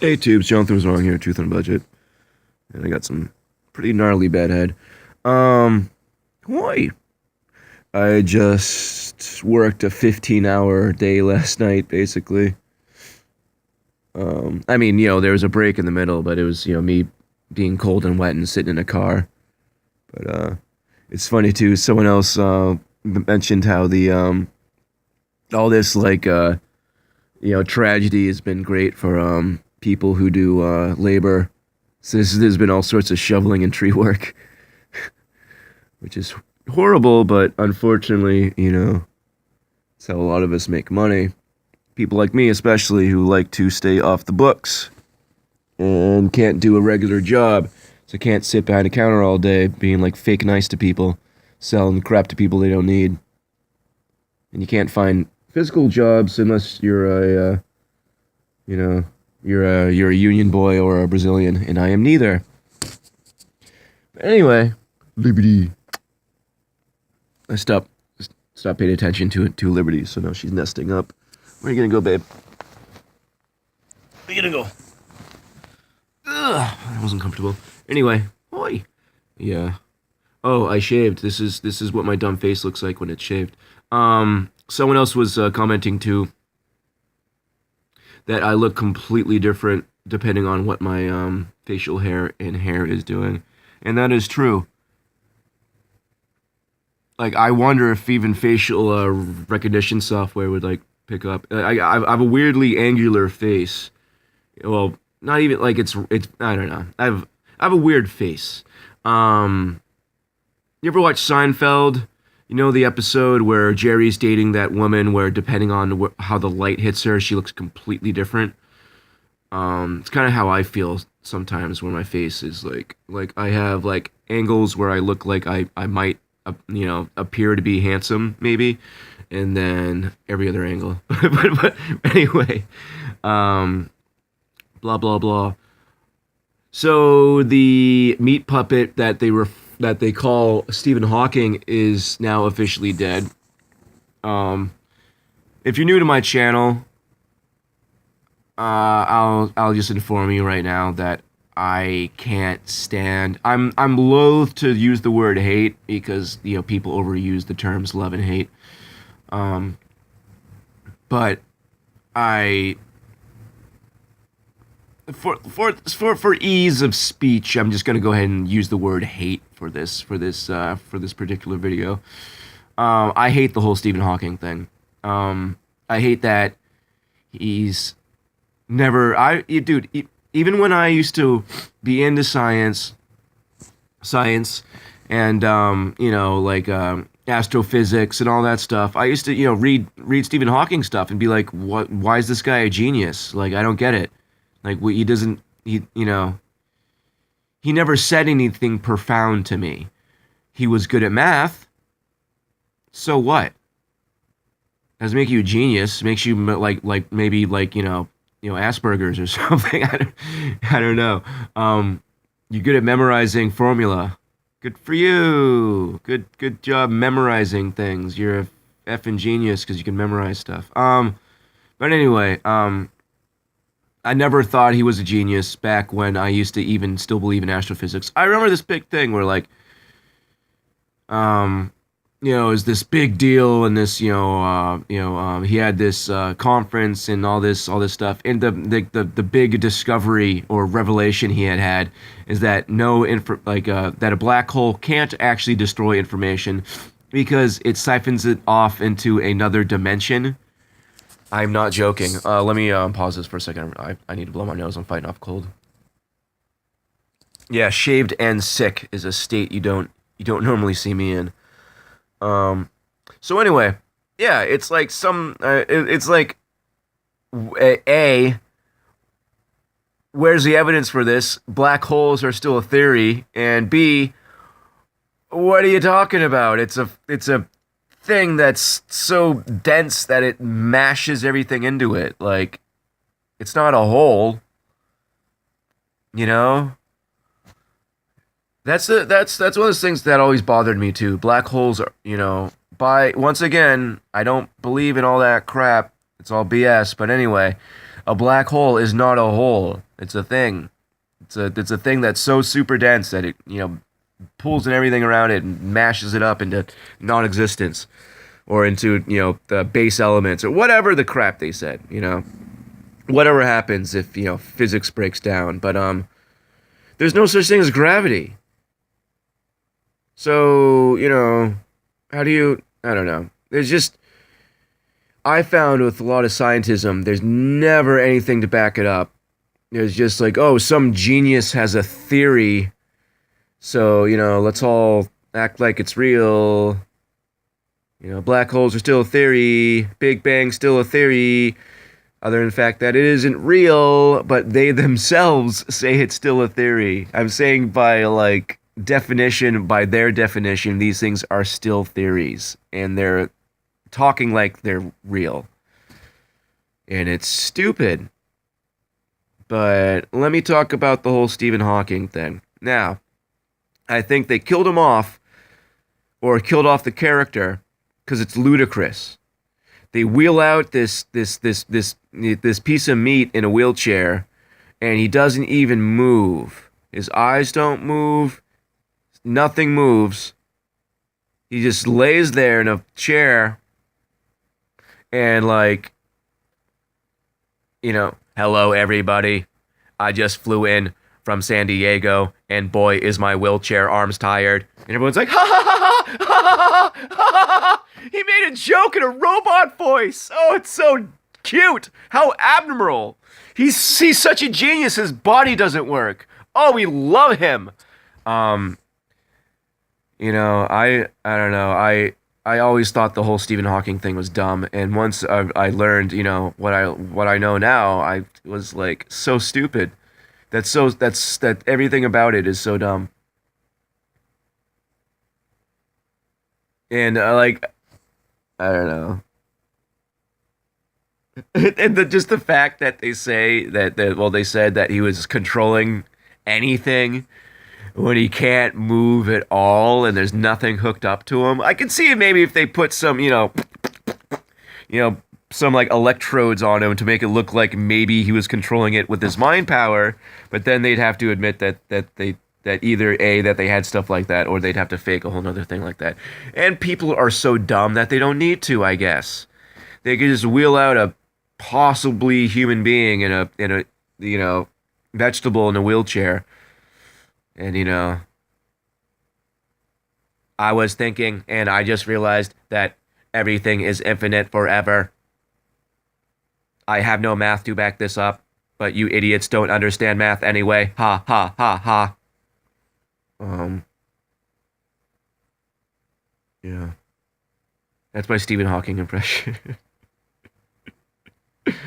Hey tubes, Jonathan was wrong here, Truth on Budget. And I got some pretty gnarly bad head. Why? I just worked a 15-hour day last night, basically. There was a break in the middle, but it was, me being cold and wet and sitting in a car. But it's funny too, someone else mentioned how the all this tragedy has been great for people who do labor. So there's been all sorts of shoveling and tree work, which is horrible, but unfortunately, it's how a lot of us make money. People like me, especially, who like to stay off the books and can't do a regular job, so can't sit behind a counter all day being like fake nice to people, selling crap to people they don't need. And you can't find physical jobs unless you're you're a union boy or a Brazilian, and I am neither. But anyway, Liberty. I stopped paying attention to Liberty, so now she's nesting up. Where are you gonna go, babe? Where are you gonna go? Ugh, that wasn't comfortable. Anyway, oi. Yeah. Oh, I shaved. This is what my dumb face looks like when it's shaved. Someone else was commenting too that I look completely different depending on what my facial hair and hair is doing, and that is true. Like, I wonder if even facial recognition software would like pick up. I have a weirdly angular face. Well, not even like it's. I don't know. I have a weird face. You ever watch Seinfeld? You know the episode where Jerry's dating that woman where depending on how the light hits her, she looks completely different. It's kind of how I feel sometimes where my face is like I have like angles where I look like I might appear to be handsome maybe, and then every other angle. but anyway, blah blah blah. So the meat puppet that they call Stephen Hawking is now officially dead. If you're new to my channel, I'll just inform you right now that I can't stand. I'm loath to use the word hate because people overuse the terms love and hate. But I. For ease of speech, I'm just gonna go ahead and use the word hate for this particular video. I hate the whole Stephen Hawking thing. I hate that he's never. Even when I used to be into science, and astrophysics and all that stuff, I used to read Stephen Hawking stuff and be like, what? Why is this guy a genius? Like, I don't get it. Like, he never said anything profound to me. He was good at math. So what? Doesn't make you a genius. Makes you maybe Asperger's or something. I don't know. You're good at memorizing formula. Good for you. Good job memorizing things. You're a effing genius because you can memorize stuff. But anyway, I never thought he was a genius back when I used to even still believe in astrophysics. I remember this big thing where is this big deal and this, he had this conference and all this stuff. And the big discovery or revelation he had is that that a black hole can't actually destroy information because it siphons it off into another dimension. I'm not joking. Let me pause this for a second. I need to blow my nose. I'm fighting off cold. Yeah, shaved and sick is a state you don't normally see me in. So anyway, yeah, it's like it's like where's the evidence for this? Black holes are still a theory, and B, what are you talking about? It's a thing that's so dense that it mashes everything into it. Like, it's not a hole, That's one of those things that always bothered me too. Black holes are, once again, I don't believe in all that crap. It's all BS. But anyway, A black hole is not a hole. It's a thing. It's a thing that's so super dense that it, pulls in everything around it and mashes it up into non-existence or into, the base elements or whatever the crap they said. Whatever happens if, physics breaks down. But there's no such thing as gravity. So, how do you, I don't know. There's just, I found with a lot of scientism, there's never anything to back it up. There's just like, oh, some genius has a theory, so, let's all act like it's real. Black holes are still a theory, Big Bang still a theory, other than the fact that it isn't real, but they themselves say it's still a theory. I'm saying by, by their definition, these things are still theories, and they're talking like they're real. And it's stupid. But let me talk about the whole Stephen Hawking thing. Now, I think they killed him off, or killed off the character, because it's ludicrous. They wheel out this piece of meat in a wheelchair, and he doesn't even move. His eyes don't move. Nothing moves. He just lays there in a chair, and hello everybody. I just flew in from San Diego, and boy is my wheelchair arms tired. And everyone's like, ha ha ha ha ha ha ha! He made a joke in a robot voice. Oh, it's so cute. How abnormal. He's such a genius. His body doesn't work. Oh, we love him. I don't know. I always thought the whole Stephen Hawking thing was dumb, and once I learned, what I know now, I was like so stupid. That everything about it is so dumb. And I don't know. And just the fact that they say they said that he was controlling anything when he can't move at all and there's nothing hooked up to him. I can see it maybe if they put some, some electrodes on him to make it look like maybe he was controlling it with his mind power, but then they'd have to admit that either that they had stuff like that, or they'd have to fake a whole other thing like that. And people are so dumb that they don't need to, I guess. They could just wheel out a possibly human being in a vegetable in a wheelchair. And, I was thinking, and I just realized that everything is infinite forever. I have no math to back this up, but you idiots don't understand math anyway. Ha, ha, ha, ha. Yeah. That's my Stephen Hawking impression.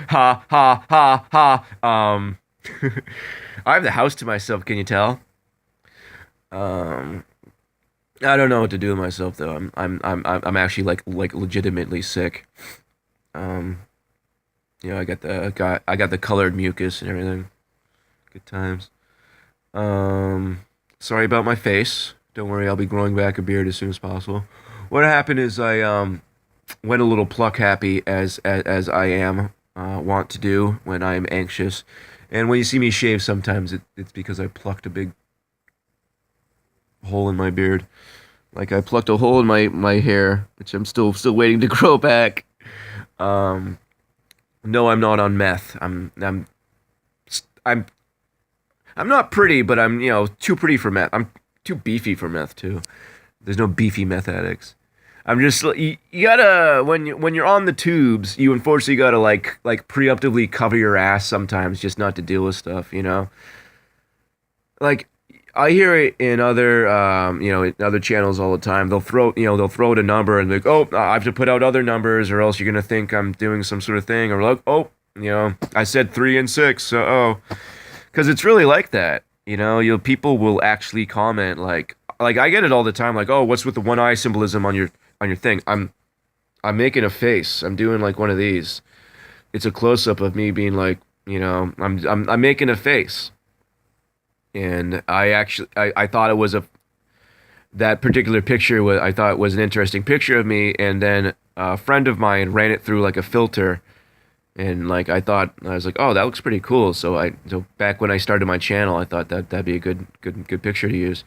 Ha, ha, ha, ha. I have the house to myself, can you tell? I don't know what to do with myself though. I'm actually like legitimately sick. I got the colored mucus and everything. Good times. Sorry about my face. Don't worry, I'll be growing back a beard as soon as possible. What happened is I went a little pluck happy as I am want to do when I'm anxious. And when you see me shave sometimes it's because I plucked a big hole in my beard. Like I plucked a hole in my hair, which I'm still waiting to grow back. No, I'm not on meth. I'm not pretty, but I'm too pretty for meth. I'm too beefy for meth too. There's no beefy meth addicts. I'm just you gotta when you're on the tubes, you unfortunately gotta like preemptively cover your ass sometimes just not to deal with stuff. Like I hear it in other in other channels all the time. They'll throw out a number and like, oh, I have to put out other numbers or else you're gonna think I'm doing some sort of thing, or like, oh, I said 3 and 6, so because it's really like that. People will actually comment like I get it all the time, like, oh, what's with the one eye symbolism on your thing? I'm making a face. I'm doing like one of these. It's a close up of me being like, I'm making a face. And I thought it was that particular picture I thought was an interesting picture of me, and then a friend of mine ran it through like a filter, And like I was like, oh, that looks pretty cool. So back when I started my channel, I thought that that'd be a good picture to use.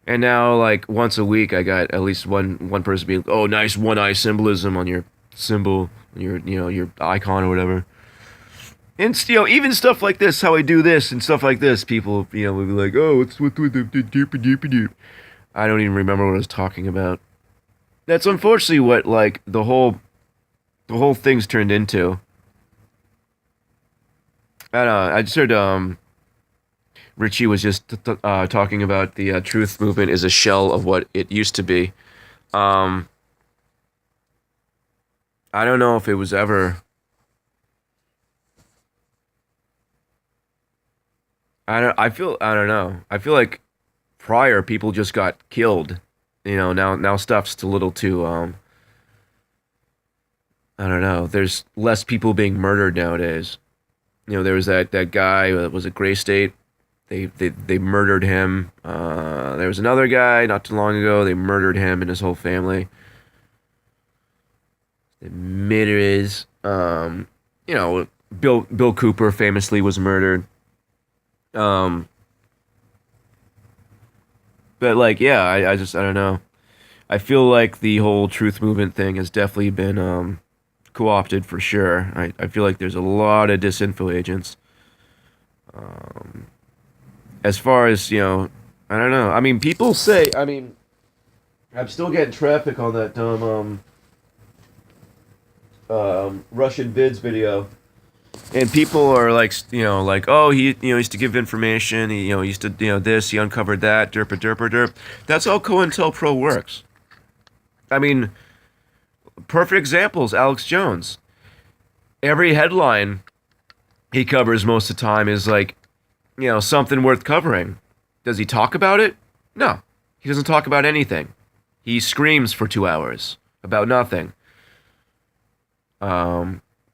And now like once a week, I got at least one person being, oh, nice one eye symbolism on your symbol, your icon or whatever. And even stuff like this, how I do this and stuff like this, people will be like, oh, what's with the doop doop doop. I don't even remember what I was talking about. That's unfortunately what like the whole thing's turned into. I don't know. I just heard Richie was just talking about the truth movement is a shell of what it used to be. Um, I don't know if it was ever. I don't know. I feel like prior people just got killed. Now stuff's a little too. I don't know. There's less people being murdered nowadays. There was that guy that was at Gray State. They murdered him. There was another guy not too long ago. They murdered him and his whole family. The murderers. Bill Cooper famously was murdered. Um, but like, yeah, I don't know. I feel like the whole truth movement thing has definitely been co-opted for sure. I feel like there's a lot of disinfo agents. Um, as far as I don't know. I mean, people say. I mean, I'm still getting traffic on that dumb Russian vids video, and people are like, like, oh, he, used to give information. He, used to, this. He uncovered that. Derp, derp, derp. That's how COINTELPRO works. I mean, perfect examples. Alex Jones. Every headline he covers most of the time is like, something worth covering. Does he talk about it? No. He doesn't talk about anything. He screams for 2 hours about nothing.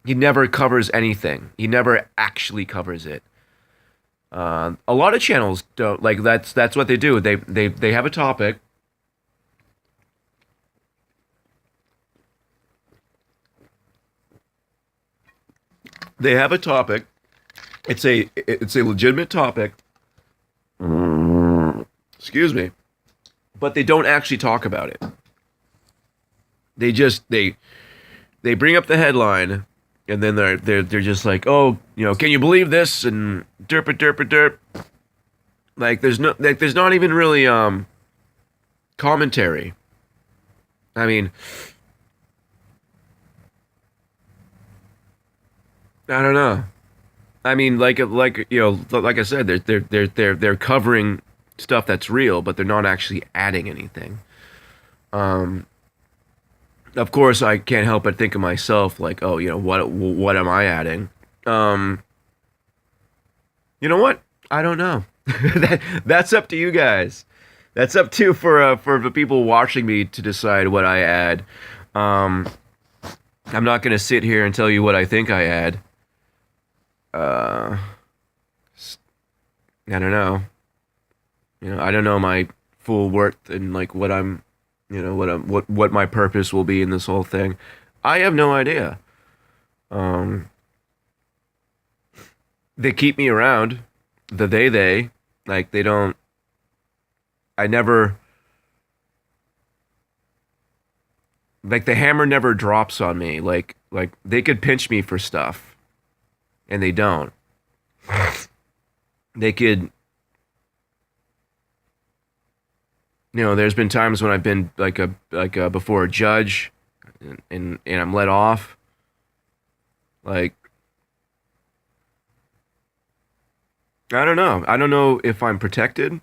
He never covers anything. He never actually covers it. A lot of channels don't like that's what they do. They have a topic. They have a topic. It's a legitimate topic. Excuse me. But they don't actually talk about it. They bring up the headline, and then they're just like, oh, can you believe this? And derp derp derp. Like there's not even really commentary. I mean, I don't know. I mean, like I said, they're covering stuff that's real, but they're not actually adding anything. Um, of course, I can't help but think of myself like, oh, what am I adding? Um, you know what? I don't know. That's up to you guys. That's up to for the people watching me to decide what I add. Um, I'm not gonna sit here and tell you what I think I add. Uh, I don't know. I don't know my full worth and like what I'm, what my purpose will be in this whole thing. I have no idea. Um, they keep me around. They like they don't. I never like the hammer never drops on me. Like they could pinch me for stuff, and they don't. They could. There's been times when I've been like a before a judge, and I'm let off. Like I don't know. I don't know if I'm protected,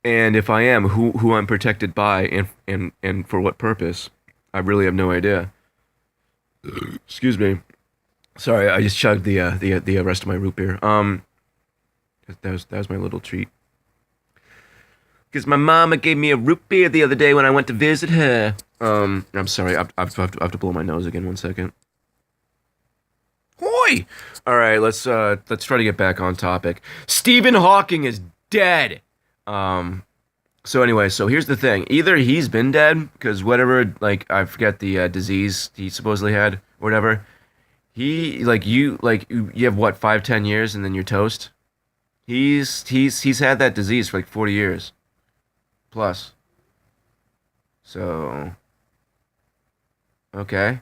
and if I am, who I'm protected by, and for what purpose. I really have no idea. Excuse me. Sorry, I just chugged the rest of my root beer. That was my little treat. Because my mama gave me a root beer the other day when I went to visit her. I'm sorry, I have to blow my nose again. 1 second. Hoi! All right, let's try to get back on topic. Stephen Hawking is dead. So anyway, so here's the thing. Either he's been dead because whatever, like I forget the disease he supposedly had. or whatever. He you have what 5, 10 years and then you're toast. He's had that disease for like 40 years plus. So okay,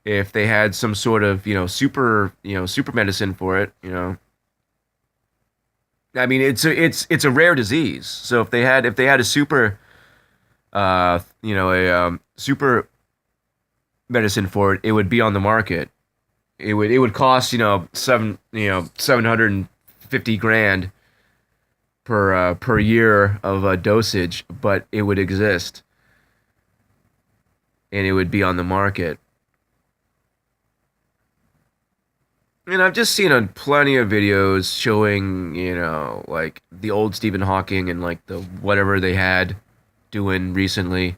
if they had some sort of super medicine for it, I mean it's a rare disease. So if they had a super medicine for it, it would be on the market. It would cost 750 grand per year of dosage, but it would exist and it would be on the market. And I've just seen plenty of videos showing, like the old Stephen Hawking and like the whatever they had doing recently,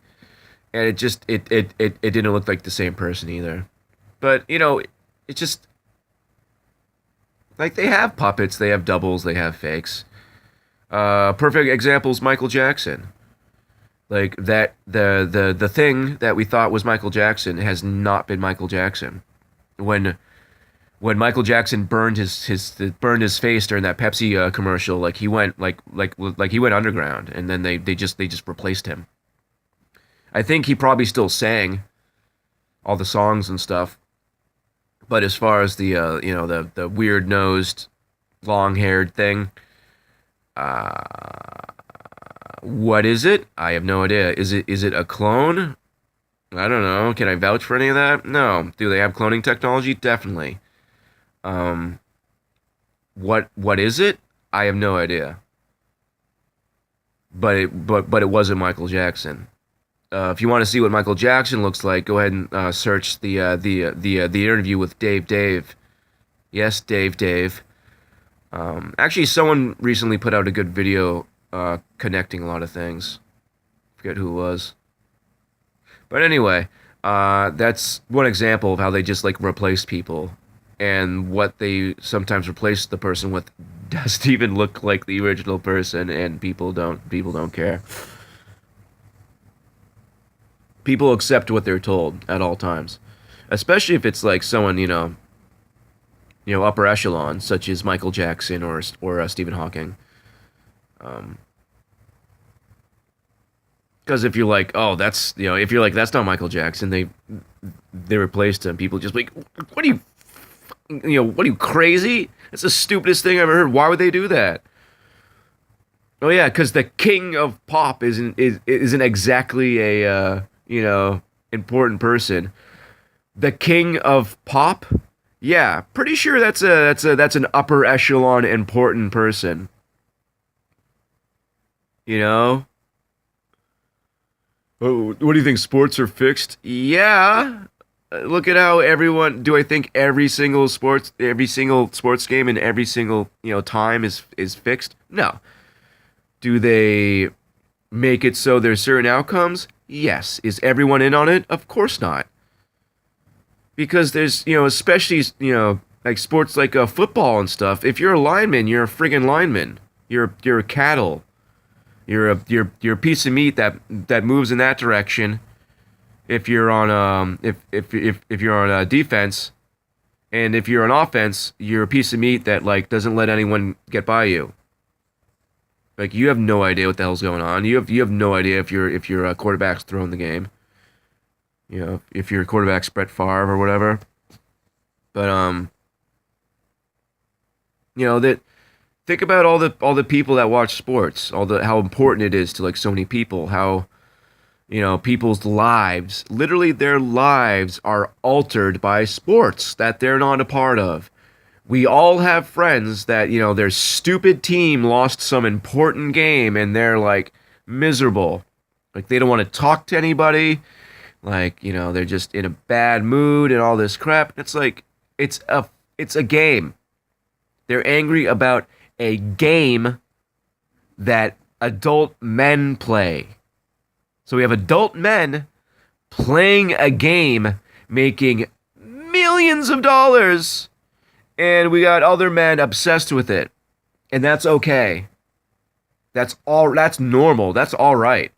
and it didn't look like the same person either. But it's just like they have puppets, they have doubles, they have fakes. Perfect example is Michael Jackson. Like that, the thing that we thought was Michael Jackson has not been Michael Jackson. When when Michael Jackson burned his face during that Pepsi commercial, like he went like he went underground, and then they just replaced him. I think he probably still sang all the songs and stuff, but as far as the weird nosed, long haired thing, uh, what is it? I have no idea. Is it a clone? I don't know. Can I vouch for any of that? No. Do they have cloning technology? Definitely. Um, what is it? I have no idea. But it wasn't Michael Jackson. If you want to see what Michael Jackson looks like, go ahead and search the interview with Dave. Yes, Dave. Actually, someone recently put out a good video connecting a lot of things. Forget who it was. But anyway, that's one example of how they just like replace people, and what they sometimes replace the person with doesn't even look like the original person, and people don't care. People accept what they're told at all times, especially if it's like someone upper echelon, such as Michael Jackson or Stephen Hawking. Um, because if you're like, oh, if you're like, that's not Michael Jackson, they replaced him. People just like, what are what are you crazy? That's the stupidest thing I've ever heard. Why would they do that? Oh yeah, because the king of pop isn't exactly a important person. The king of pop, yeah, pretty sure that's an upper echelon important person. You know. Oh, what do you think? Sports are fixed? Yeah. Look at how everyone. Do I think every single sports game in every single time is fixed? No. Do they make it so there's certain outcomes? Yes. Is everyone in on it? Of course not. Because there's especially like sports like football and stuff. If you're a lineman, you're a friggin' lineman. You're a cattle. You're a piece of meat that moves in that direction. If you're on if you're on defense, and if you're on offense, you're a piece of meat that like doesn't let anyone get by you. Like you have no idea what the hell's going on. You have no idea if your quarterback's throwing the game. If your quarterback's Brett Favre or whatever. But that think about all the people that watch sports, how important it is to like so many people, how people's lives, literally their lives are altered by sports that they're not a part of. We all have friends that their stupid team lost some important game and they're like miserable. Like they don't want to talk to anybody. Like, they're just in a bad mood and all this crap. It's like it's a game. They're angry about a game that adult men play. So we have adult men playing a game, making millions of dollars, and we got other men obsessed with it. And that's okay. That's normal. That's all right.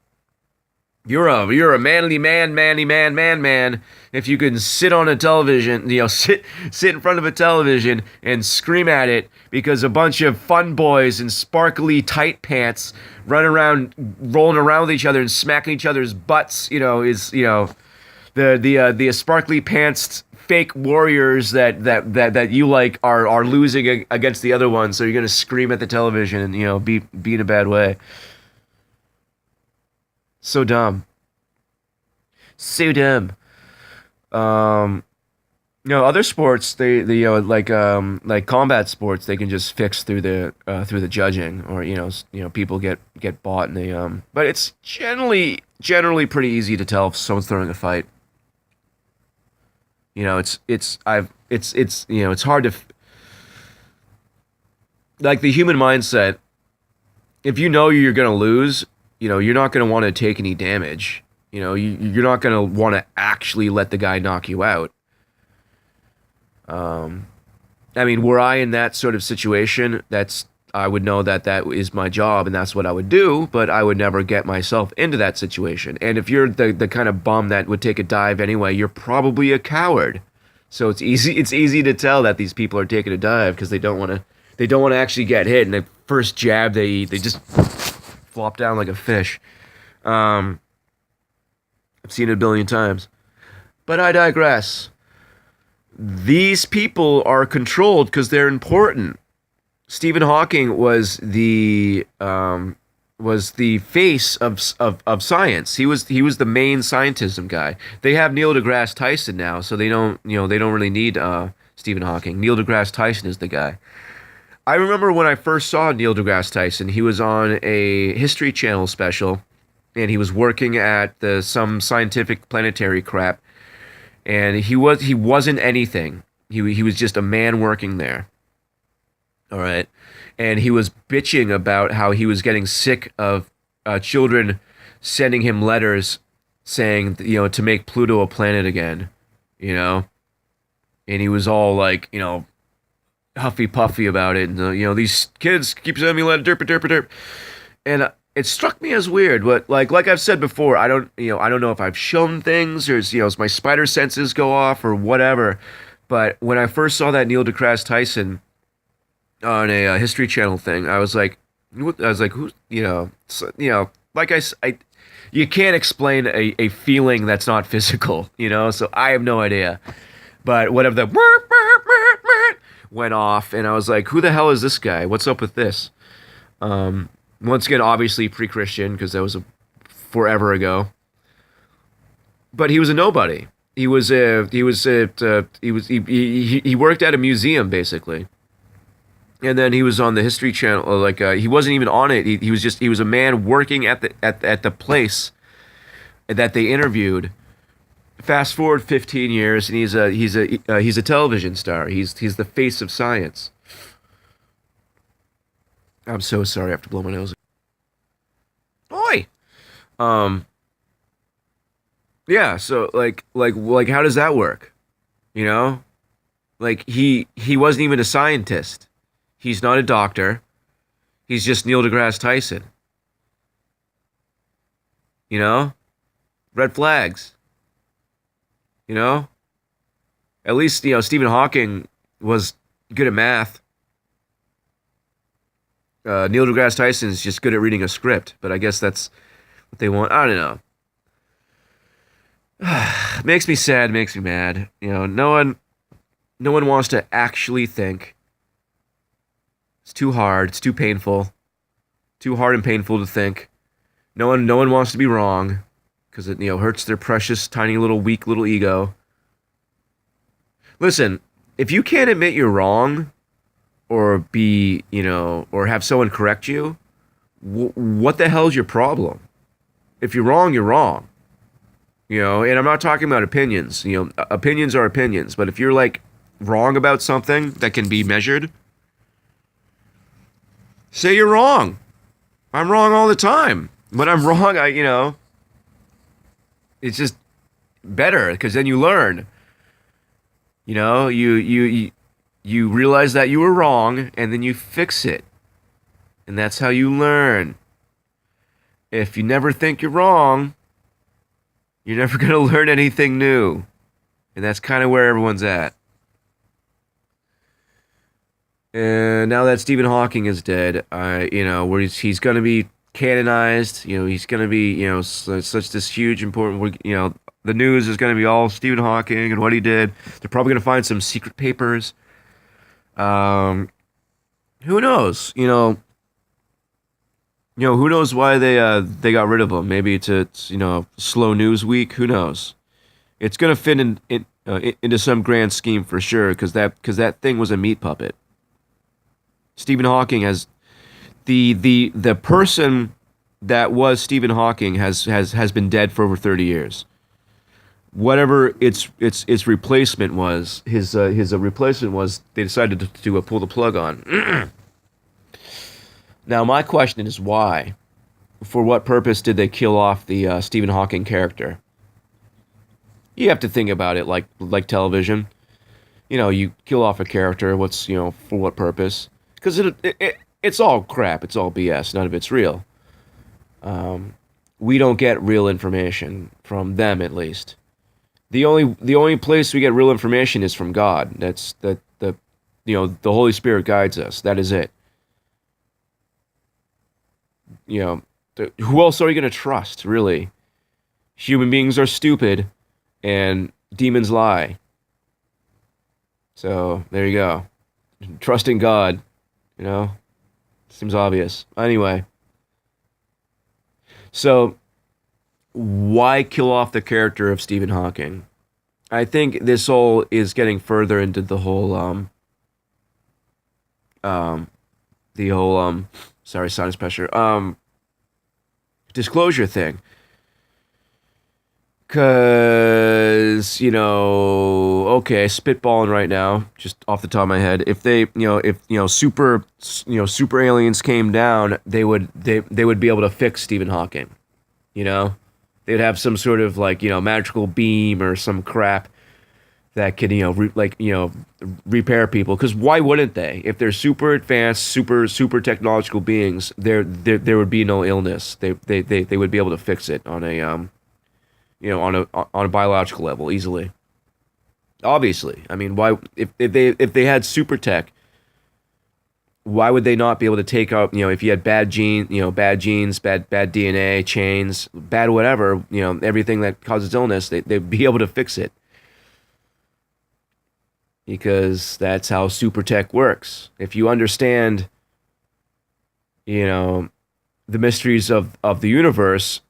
You're a manly man, man. If you can sit on a television, sit in front of a television and scream at it because a bunch of fun boys in sparkly tight pants run around, rolling around with each other and smacking each other's butts, is the sparkly pants fake warriors that you like are losing against the other ones. So you're gonna scream at the television and be in a bad way. So dumb. So dumb. Um, other sports they like combat sports they can just fix through the judging or people get bought and but it's generally pretty easy to tell if someone's throwing a fight. It's hard to like the human mindset. If you know you're gonna lose, you're not gonna want to take any damage. You're not gonna want to actually let the guy knock you out. Um, I mean, were I in that sort of situation, I would know that is my job and that's what I would do, but I would never get myself into that situation. And if you're the kind of bum that would take a dive anyway, you're probably a coward. So it's easy to tell that these people are taking a dive because they don't want to actually get hit. And the first jab they eat, they just flop down like a fish. Um, I've seen it a billion times. But I digress. These people are controlled because they're important. Stephen Hawking was the face of science. He was the main scientism guy. They have Neil deGrasse Tyson now, so they don't really need Stephen Hawking. Neil deGrasse Tyson is the guy. I remember when I first saw Neil deGrasse Tyson, he was on a History Channel special, and he was working at some scientific planetary crap, and he wasn't anything. He was just a man working there. All right. And he was bitching about how he was getting sick of children sending him letters saying, to make Pluto a planet again, you know? And he was all like, huffy puffy about it. And, these kids keep sending me letters, derp. And it struck me as weird, but like I've said before, I don't know if I've shown things or, my spider senses go off or whatever. But when I first saw that Neil deGrasse Tyson on a History Channel thing, I was like, who's, like you can't explain a feeling that's not physical, so I have no idea. But whatever the went off, and I was like, who the hell is this guy? What's up with this? Once again, obviously pre-Christian, because that was forever ago. But he was a nobody. He worked at a museum basically. And then he was on the History Channel. He wasn't even on it. He was a man working at the place that they interviewed. Fast forward 15 years, and he's a television star. He's the face of science. I'm so sorry. I have to blow my nose. Oi. Yeah. So like, how does that work? Like he wasn't even a scientist. He's not a doctor. He's just Neil deGrasse Tyson. Red flags. At least, Stephen Hawking was good at math. Neil deGrasse Tyson is just good at reading a script, but I guess that's what they want. I don't know. Makes me sad, makes me mad. No one wants to actually think. It's too hard. It's too painful. Too hard and painful to think. No one wants to be wrong because it hurts their precious, tiny little, weak little ego. Listen, if you can't admit you're wrong, or or have someone correct you, what the hell's your problem? If you're wrong, you're wrong. And I'm not talking about opinions. Opinions are opinions, but if you're wrong about something that can be measured. Say you're wrong. I'm wrong all the time. When I'm wrong, it's just better because then you learn. You realize that you were wrong and then you fix it. And that's how you learn. If you never think you're wrong, You're never gonna learn anything new, and that's kind of where everyone's at. And now that Stephen Hawking is dead, where he's gonna be canonized. He's gonna be, such this huge important. The news is gonna be all Stephen Hawking and what he did. They're probably gonna find some secret papers. Who knows? Who knows why they got rid of him? Maybe it's slow news week. Who knows? It's gonna fit into some grand scheme for sure, because that thing was a meat puppet. Stephen Hawking has the person that was Stephen Hawking has been dead for over 30 years. Whatever its replacement was, his replacement was, they decided to pull the plug on. Now my question is why? For what purpose did they kill off the Stephen Hawking character? You have to think about it like television. You kill off a character. What's for what purpose? Because it's all crap. It's all BS. None of it's real. We don't get real information from them, at least. The only place we get real information is from God. That's the Holy Spirit guides us. That is it. Who else are you going to trust, really? Human beings are stupid, and demons lie. So there you go. Trusting God. Seems obvious. Anyway. So, why kill off the character of Stephen Hawking? I think this whole is getting further into the whole, sorry, sinus pressure, disclosure thing. Cause, okay, spitballing right now, just off the top of my head. If they, super aliens came down, they would be able to fix Stephen Hawking. They'd have some sort of magical beam or some crap that could, repair people. Because why wouldn't they? If they're super advanced, super technological beings, there would be no illness. They would be able to fix it on a on a biological level easily. Obviously, I mean, why if they had super tech, why would they not be able to take out, if you had bad genes, bad DNA, chains, bad whatever, everything that causes illness, they'd be able to fix it. Because that's how super tech works. If you understand, the mysteries of the universe,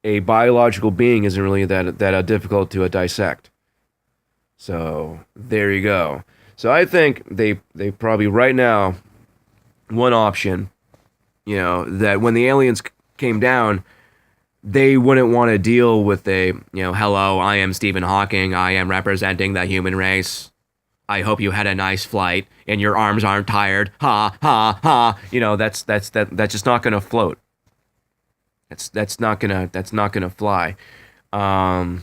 a biological being isn't really that difficult to dissect. So there you go. So I think they probably right now, one option, that when the aliens came down, they wouldn't want to deal with hello, I am Stephen Hawking, I am representing the human race. I hope you had a nice flight and your arms aren't tired. Ha ha ha. That's just not gonna float. That's not gonna fly. So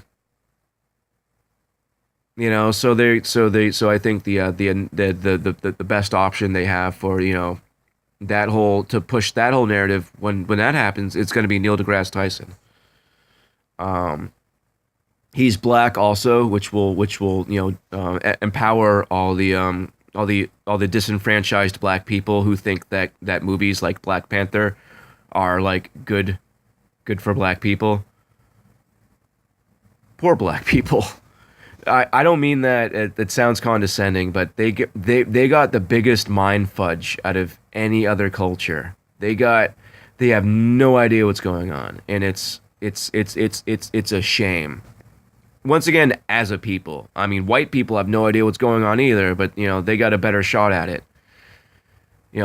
I think the best option they have for to push that whole narrative, when that happens, it's going to be Neil deGrasse Tyson. He's black also, which will empower all the disenfranchised black people who think that movies like Black Panther are good for black people. Poor black people. I don't mean that it sounds condescending, but they got the biggest mind fudge out of any other culture. They have no idea what's going on, and it's a shame. Once again, as a people, I mean, white people have no idea what's going on either, but they got a better shot at it.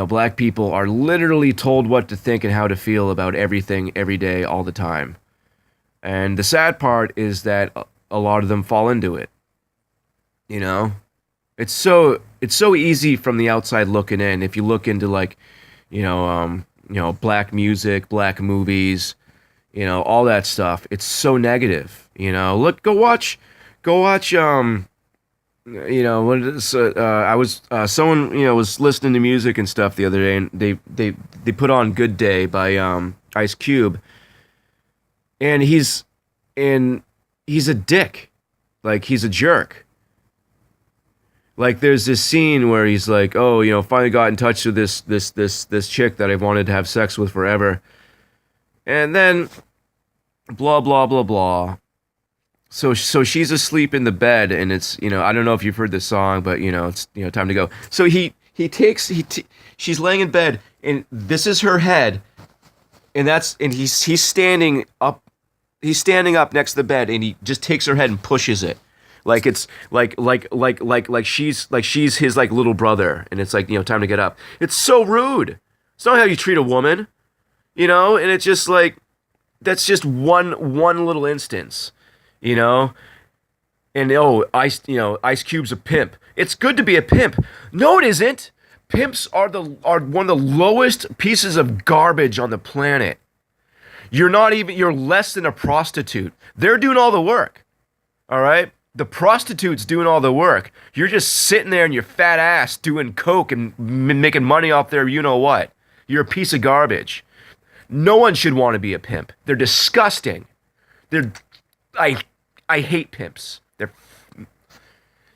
Black people are literally told what to think and how to feel about everything every day, all the time. And the sad part is that a lot of them fall into it. It's so easy from the outside looking in. If you look into black music, black movies, all that stuff, it's so negative. Go watch. What is I was someone was listening to music and stuff the other day, and they put on "Good Day" by Ice Cube, and he's and he's a dick. Like, he's a jerk. Like, there's this scene where he's like, oh, finally got in touch with this chick that I've wanted to have sex with forever. And then blah blah blah blah. So she's asleep in the bed, and it's, I don't know if you've heard this song, but it's, time to go. So she's laying in bed, and this is her head, and he's standing up. He's standing up next to the bed, and he just takes her head and pushes it, like it's like she's his like little brother, and it's like, time to get up. It's so rude. It's not how you treat a woman, and it's just like, that's just one little instance, and Ice Cube's a pimp. It's good to be a pimp. No, it isn't. Pimps are one of the lowest pieces of garbage on the planet. You're less than a prostitute. They're doing all the work. All right? The prostitute's doing all the work. You're just sitting there in your fat ass doing coke and making money off their you-know-what. You're a piece of garbage. No one should want to be a pimp. They're disgusting. I hate pimps.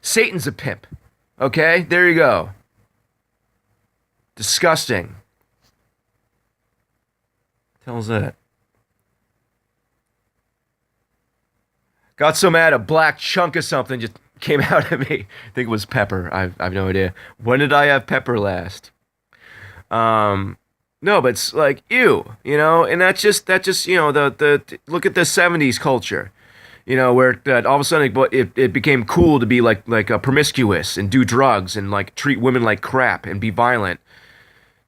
Satan's a pimp. Okay? There you go. Disgusting. What the hell's that? Got so mad a black chunk of something just came out at me. I think it was pepper. I've no idea. When did I have pepper last? No, but it's like, ew, and that's just the look at the 70s culture, where all of a sudden it became cool to be like promiscuous and do drugs and like treat women like crap and be violent.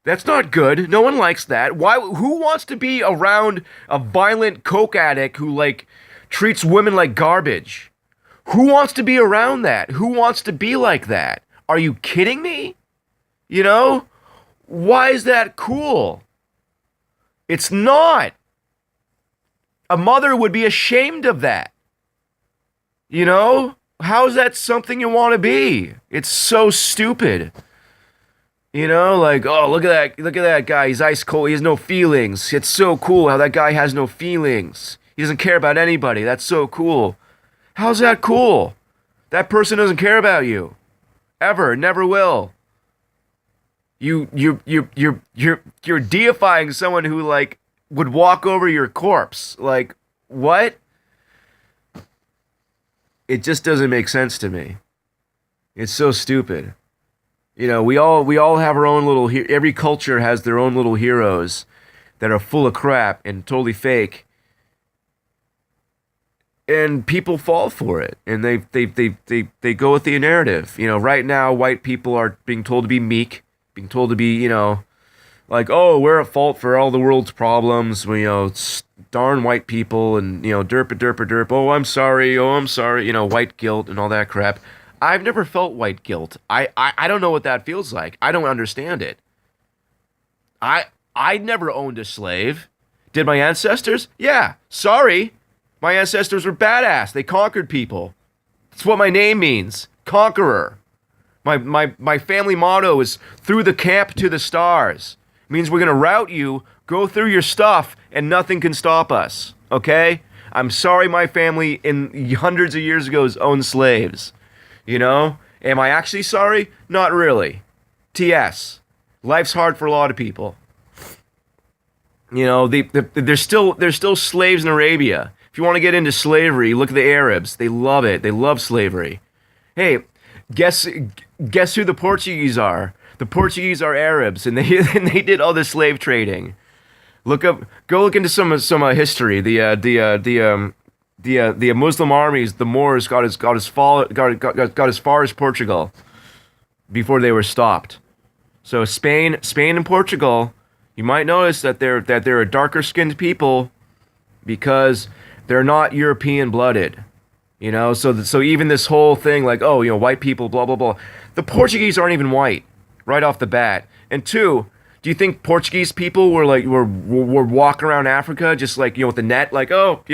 That's not good. No one likes that. Who wants to be around a violent coke addict who like treats women like garbage? Who wants to be around that? Who wants to be like that? Are you kidding me? Why is that cool? It's not. A mother would be ashamed of that. How is that something you want to be? It's so stupid. Like, oh, look at that guy. He's ice cold. He has no feelings. It's so cool how that guy has no feelings. He doesn't care about anybody. That's so cool. How's that cool? That person doesn't care about you. Ever. Never will. You're deifying someone who like would walk over your corpse. Like, what? It just doesn't make sense to me. It's so stupid. We all have our own little every culture has their own little heroes that are full of crap and totally fake. And people fall for it, and they go with the narrative. Right now, white people are being told to be meek, being told to be, like, oh, we're at fault for all the world's problems. Darn white people, and derp a derp a derp. Oh, I'm sorry. White guilt and all that crap. I've never felt white guilt. I don't know what that feels like. I don't understand it. I never owned a slave. Did my ancestors? Yeah. Sorry. My ancestors were badass. They conquered people. That's what my name means. Conqueror. My family motto is through the camp to the stars. It means we're going to rout you, go through your stuff, and nothing can stop us. Okay? I'm sorry my family in hundreds of years ago owned slaves. Am I actually sorry? Not really. T.S. Life's hard for a lot of people. There's still slaves in Arabia. If you want to get into slavery, look at the Arabs. They love it. They love slavery. Hey, guess who the Portuguese are? The Portuguese are Arabs, and they did all the slave trading. Go look into some history. The Muslim armies, the Moors got as far as Portugal before they were stopped. So Spain and Portugal, you might notice that they're a darker skinned people because they're not European blooded. So even this whole thing like, oh, white people, blah blah blah. The Portuguese aren't even white right off the bat. And two, do you think Portuguese people were walking around Africa just like, with the net, like, oh,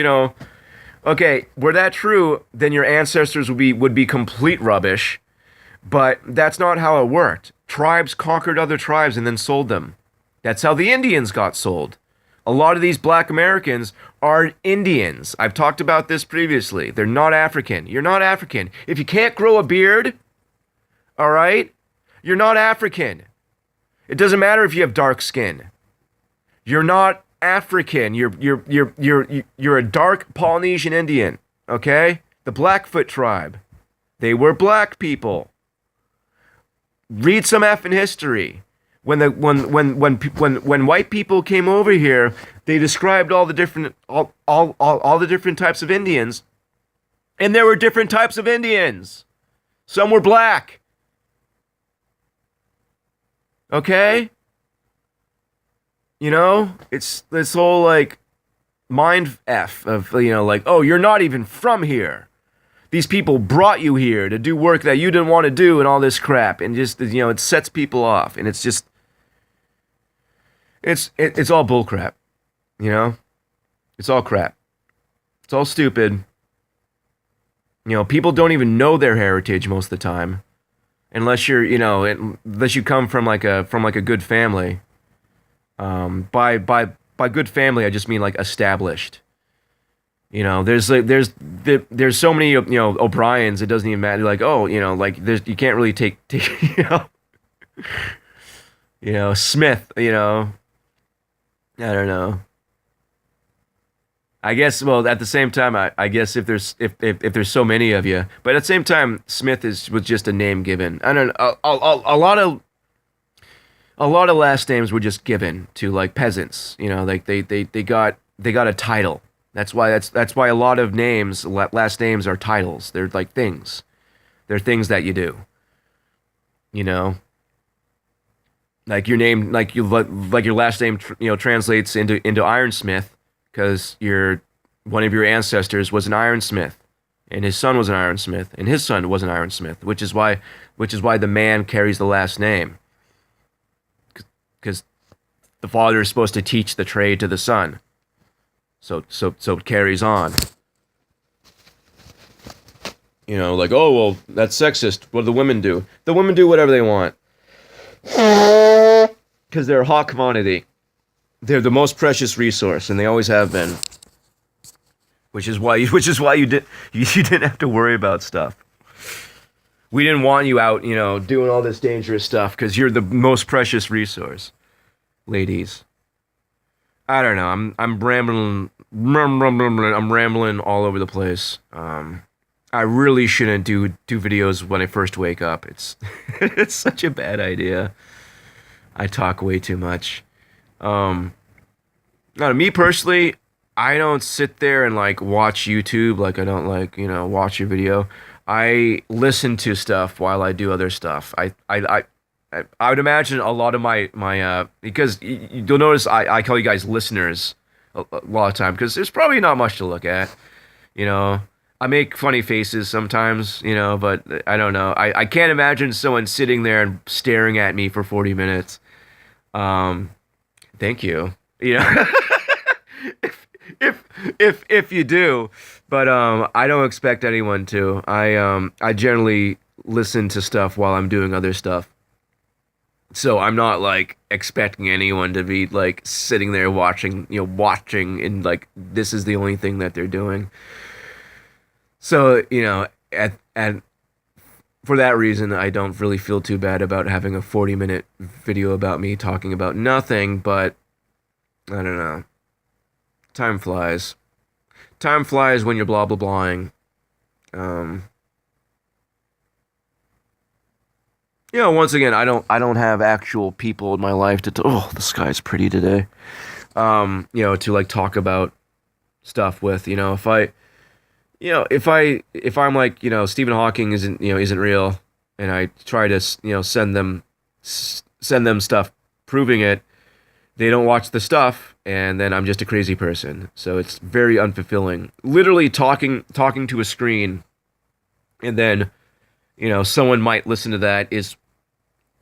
okay, were that true, then your ancestors would be complete rubbish. But that's not how it worked. Tribes conquered other tribes and then sold them. That's how the Indians got sold. A lot of these black Americans are Indians. I've talked about this previously. They're not African. You're not African. If you can't grow a beard, all right, you're not African. It doesn't matter if you have dark skin. You're not African. You're a dark Polynesian Indian, okay? The Blackfoot tribe. They were black people. Read some effing history. When white people came over here, they described all the different all the different types of Indians, and there were different types of Indians. Some were black. Okay? You know, it's this whole like mind F of, you know, like, oh, you're not even from here. These people brought you here to do work that you didn't want to do and all this crap, and just, you know, it sets people off, and it's just it's all bull crap, you know? It's all crap. It's all stupid. You know, people don't even know their heritage most of the time, unless you're, you know, unless you come from like a good family. By good family, I just mean like established. You know, there's so many, you know, O'Briens. It doesn't even matter. Like, oh, you know, like you can't really take you know, Smith. You know, I don't know. I guess, well, at the same time, I guess if there's so many of you, but at the same time, Smith was just a name given. I don't know. A lot of last names were just given to like peasants. You know, like they got a title. That's why a lot of names, last names are titles. They're like things. They're things that you do. You know, like your name, like your last name, you know, translates into Ironsmith because one of your ancestors was an ironsmith, and his son was an ironsmith, and his son was an ironsmith, which is why the man carries the last name, because the father is supposed to teach the trade to the son. So it carries on. You know, like, oh, well, that's sexist. What do the women do? The women do whatever they want. Because they're a hot commodity. They're the most precious resource, and they always have been. Which is why you didn't have to worry about stuff. We didn't want you out, you know, doing all this dangerous stuff, because you're the most precious resource, ladies. I don't know. I'm rambling. I'm rambling all over the place. I really shouldn't do videos when I first wake up. It's it's such a bad idea. I talk way too much. Now, to me personally, I don't sit there and like watch YouTube. Like I don't like, you know, watch your video. I listen to stuff while I do other stuff. I would imagine a lot of my because you'll notice I call you guys listeners a lot of time, because there's probably not much to look at. You know, I make funny faces sometimes, you know, but I don't know. I can't imagine someone sitting there and staring at me for 40 minutes. Thank you. You know, if you do, but I don't expect anyone to. I generally listen to stuff while I'm doing other stuff. So I'm not like expecting anyone to be like sitting there watching and like this is the only thing that they're doing. So, you know, at for that reason, I don't really feel too bad about having a 40-minute video about me talking about nothing, but I don't know. Time flies. Time flies when you're blah blah blahing. You know, once again, I don't have actual people in my life to oh, the sky's pretty today. You know, to like talk about stuff with. You know, if I'm like, you know, Stephen Hawking isn't real, and I try to, you know, send them stuff proving it, they don't watch the stuff, and then I'm just a crazy person. So it's very unfulfilling. Literally talking to a screen, and then, you know, someone might listen to that is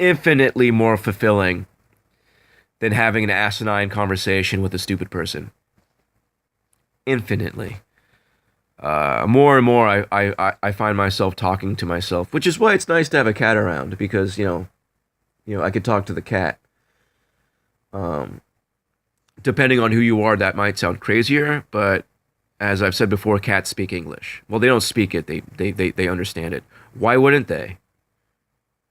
infinitely more fulfilling than having an asinine conversation with a stupid person. Infinitely. More and more, I find myself talking to myself, which is why it's nice to have a cat around, because, you know, I could talk to the cat. Depending on who you are, that might sound crazier, but as I've said before, cats speak English. Well, they don't speak it, they understand it. Why wouldn't they?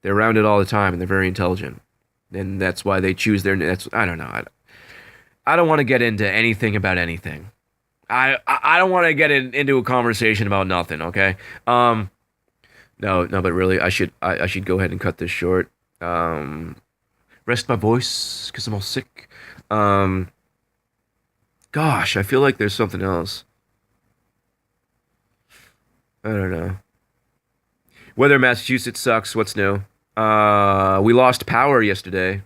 They're around it all the time and they're very intelligent. And that's why they choose their, that's, I don't know. I don't want to get into anything about anything. I don't want to get into a conversation about nothing, okay? No, but really, I should go ahead and cut this short. Rest my voice because I'm all sick. Gosh, I feel like there's something else. I don't know. Weather in Massachusetts sucks. What's new? We lost power yesterday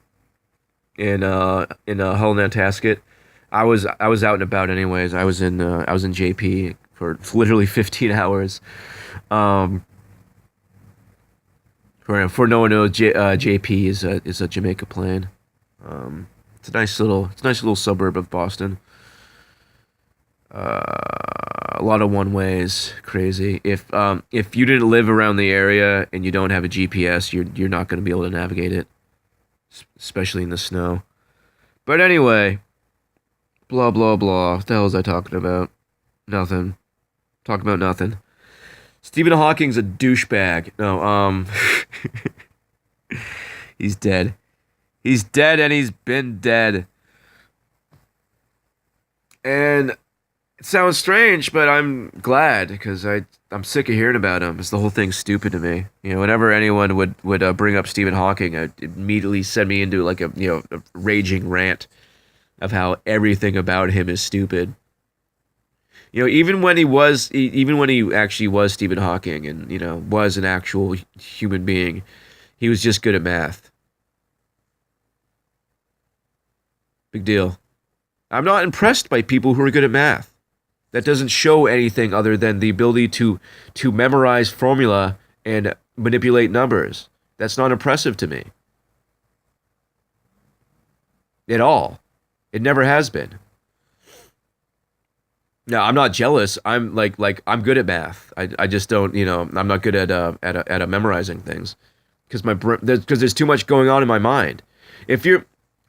in Hull, Nantasket. I was out and about anyways. I was in JP for literally 15 hours. For no one knows, JP is a Jamaica plane. It's a nice little suburb of Boston. A lot of one ways, crazy. If you didn't live around the area and you don't have a GPS, you're not going to be able to navigate it, especially in the snow. But anyway, blah blah blah. What the hell was I talking about? Nothing. Talking about nothing. Stephen Hawking's a douchebag. No, he's dead. He's dead and he's been dead. And it sounds strange, but I'm glad because I'm sick of hearing about him. Because the whole thing's stupid to me. You know, whenever anyone would bring up Stephen Hawking, it immediately send me into like a raging rant of how everything about him is stupid. You know, even when he actually was Stephen Hawking and was an actual human being, he was just good at math. Big deal. I'm not impressed by people who are good at math. That doesn't show anything other than the ability to memorize formula and manipulate numbers. That's not impressive to me. At all. It never has been. No, I'm not jealous. I'm like I'm good at math. I just don't, I'm not good at memorizing things because there's too much going on in my mind.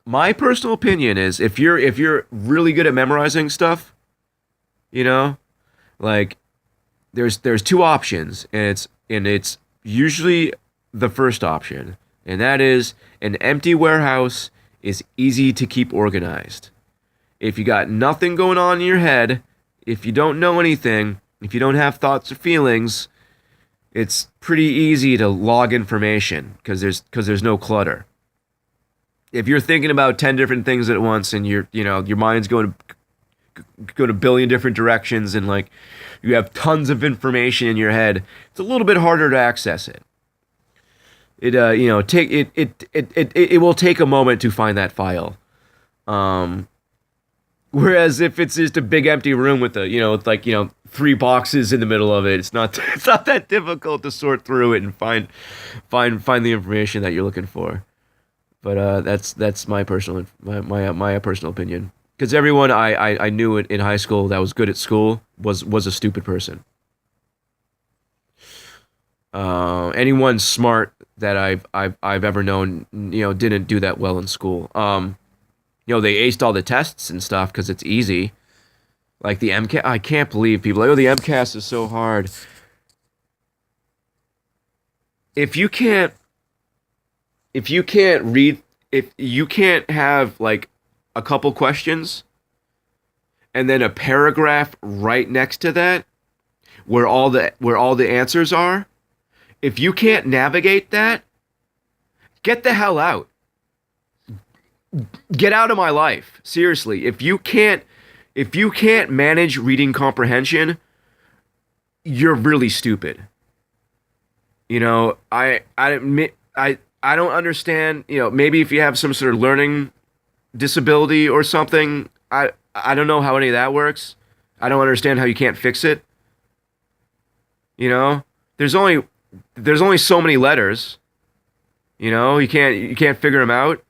My personal opinion is if you're really good at memorizing stuff, like there's two options and it's usually the first option, and that is an empty warehouse is easy to keep organized. If you got nothing going on in your head, if you don't know anything, if you don't have thoughts or feelings, it's pretty easy to log information because there's no clutter. If you're thinking about 10 different things at once and your mind's going a billion different directions and like you have tons of information in your head, it's a little bit harder to access it. It will take a moment to find that file. Whereas if it's just a big empty room with three boxes in the middle of it, it's not that difficult to sort through it and find the information that you're looking for. But that's my personal opinion. Because everyone I knew in high school that was good at school was a stupid person. Anyone smart that I've ever known, didn't do that well in school. They aced all the tests and stuff because it's easy. Like the MCAS, I can't believe people are like, the MCAS is so hard. If you can't read, if you can't have like a couple questions and then a paragraph right next to that where all the answers are, if you can't navigate that, get the hell out. Get out of my life. Seriously, if you can't manage reading comprehension, you're really stupid. I don't understand, maybe if you have some sort of learning disability or something, I don't know how any of that works. I don't understand how you can't fix it. There's only so many letters. You can't figure them out.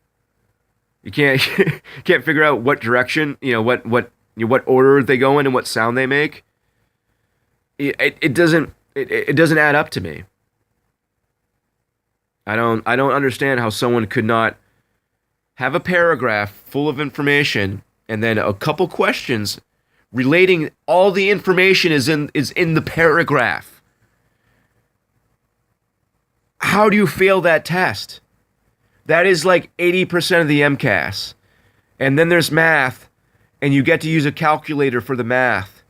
You can't figure out what direction, what order they go in and what sound they make. It doesn't add up to me. I don't understand how someone could not have a paragraph full of information and then a couple questions relating all the information is in the paragraph. How do you fail that test? That is like 80% of the MCAS. And then there's math, and you get to use a calculator for the math.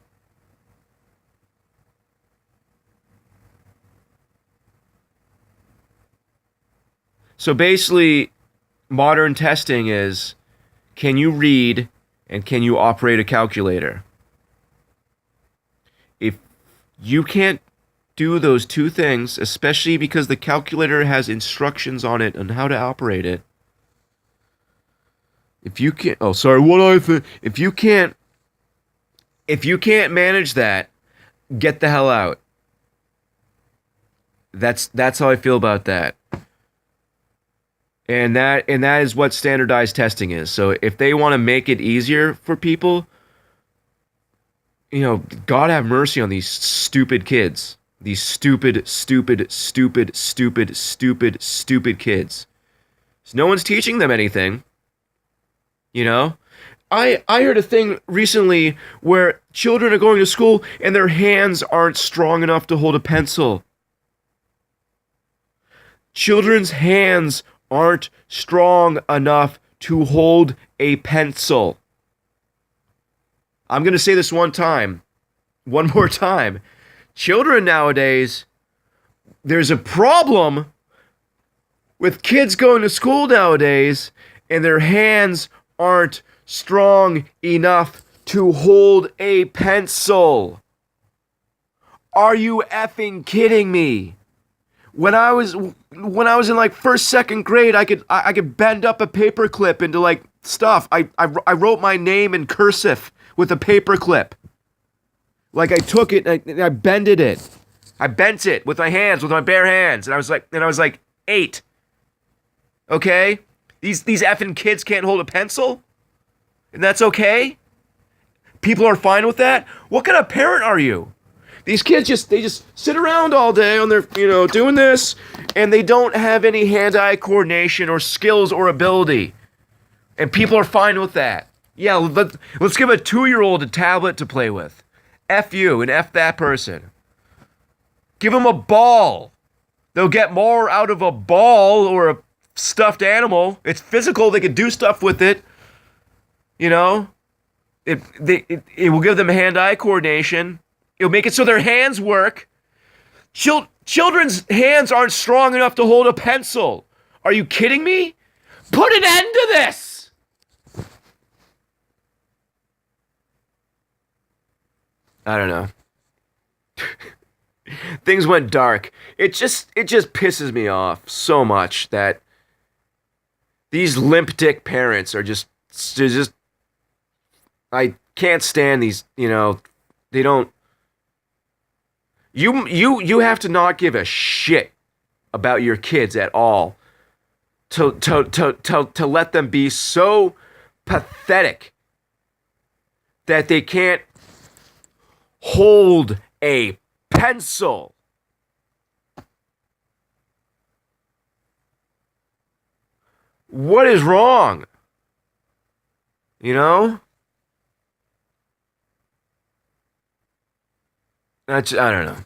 So basically, modern testing is, can you read and can you operate a calculator? If you can't do those two things, especially because the calculator has instructions on it on how to operate it. If you can't, oh, sorry, what I think, if you can't manage that, get the hell out. That's how I feel about that. And that is what standardized testing is. So if they want to make it easier for people, God have mercy on these stupid kids. These stupid kids. So no one's teaching them anything. I heard a thing recently where children are going to school and their hands aren't strong enough to hold a pencil. Children's hands aren't strong enough to hold a pencil. I'm going to say this one more time. Children nowadays, there's a problem with kids going to school nowadays and their hands aren't strong enough to hold a pencil. Are you effing kidding me? When I was in like first, second grade, I could bend up a paperclip into like stuff. I wrote my name in cursive with a paperclip. Like I took it and I bended it. I bent it with my hands, with my bare hands, and I was like 8. Okay? These effing kids can't hold a pencil? And that's okay? People are fine with that? What kind of parent are you? These kids just sit around all day on their, doing this, and they don't have any hand-eye coordination or skills or ability. And people are fine with that. Yeah, let's give a 2-year-old a tablet to play with. F you and F that person. Give them a ball. They'll get more out of a ball or a stuffed animal. It's physical. They can do stuff with it. It will give them hand-eye coordination. It'll make it so their hands work. Children's hands aren't strong enough to hold a pencil. Are you kidding me? Put an end to this! I don't know. Things went dark. It just pisses me off so much that these limp dick parents are just I can't stand these, they don't. You have to not give a shit about your kids at all to let them be so pathetic that they can't hold a pencil. What is wrong? I don't know.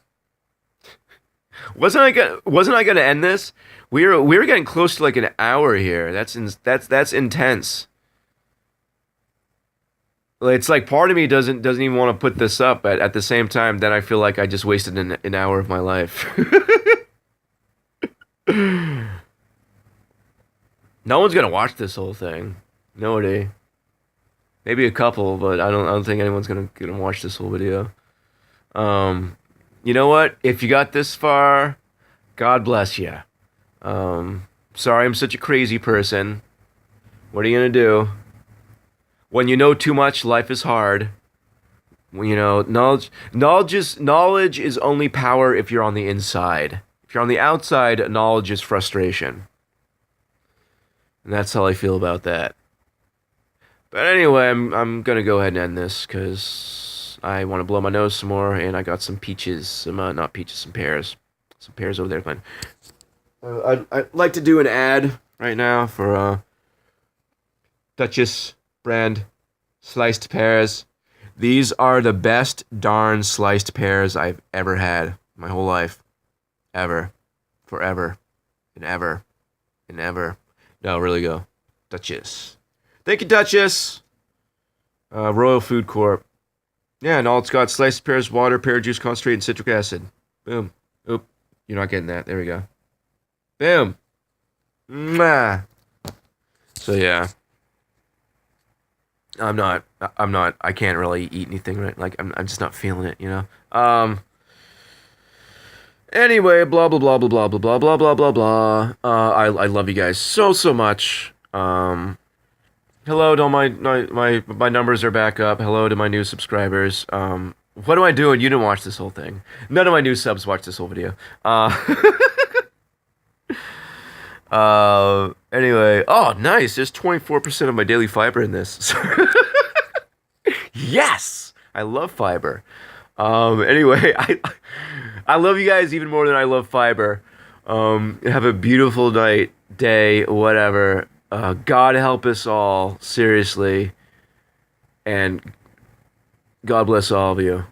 Wasn't I gonna end this? We were getting close to like an hour here. That's intense. It's like part of me doesn't even want to put this up, but at the same time, then I feel like I just wasted an hour of my life. No one's gonna watch this whole thing. Nobody. Maybe a couple, but I don't think anyone's gonna watch this whole video. You know what? If you got this far, God bless you. Sorry I'm such a crazy person. What are you gonna do? When you know too much, life is hard. Knowledge is only power if you're on the inside. If you're on the outside, knowledge is frustration. And that's how I feel about that. But anyway, I'm gonna go ahead and end this because I want to blow my nose some more, and I got some peaches, some pears over there. Fine. I'd like to do an ad right now for Duchess brand Sliced pears. These are the best darn sliced pears I've ever had my whole life. Ever. Forever. And ever. And ever. No, really go. Duchess. Thank you, Duchess. Royal Food Corp. Yeah, and all it's got sliced pears, water, pear juice concentrate, and citric acid. Boom. Oop. You're not getting that. There we go. Boom. Mwah. So yeah. I can't really eat anything, right? Like, I'm just not feeling it, you know? Anyway, blah, blah, blah, blah, blah, blah, blah, blah, blah, blah, blah. I love you guys so much. Hello to all my numbers are back up. Hello to my new subscribers. What am I doing? You didn't watch this whole thing. None of my new subs watched this whole video. Anyway. Oh, nice. There's 24% of my daily fiber in this. Yes! I love fiber. Anyway, I love you guys even more than I love fiber. Have a beautiful night, day, whatever. God help us all, seriously. And God bless all of you.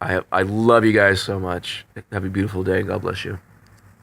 I love you guys so much. Have a beautiful day. God bless you.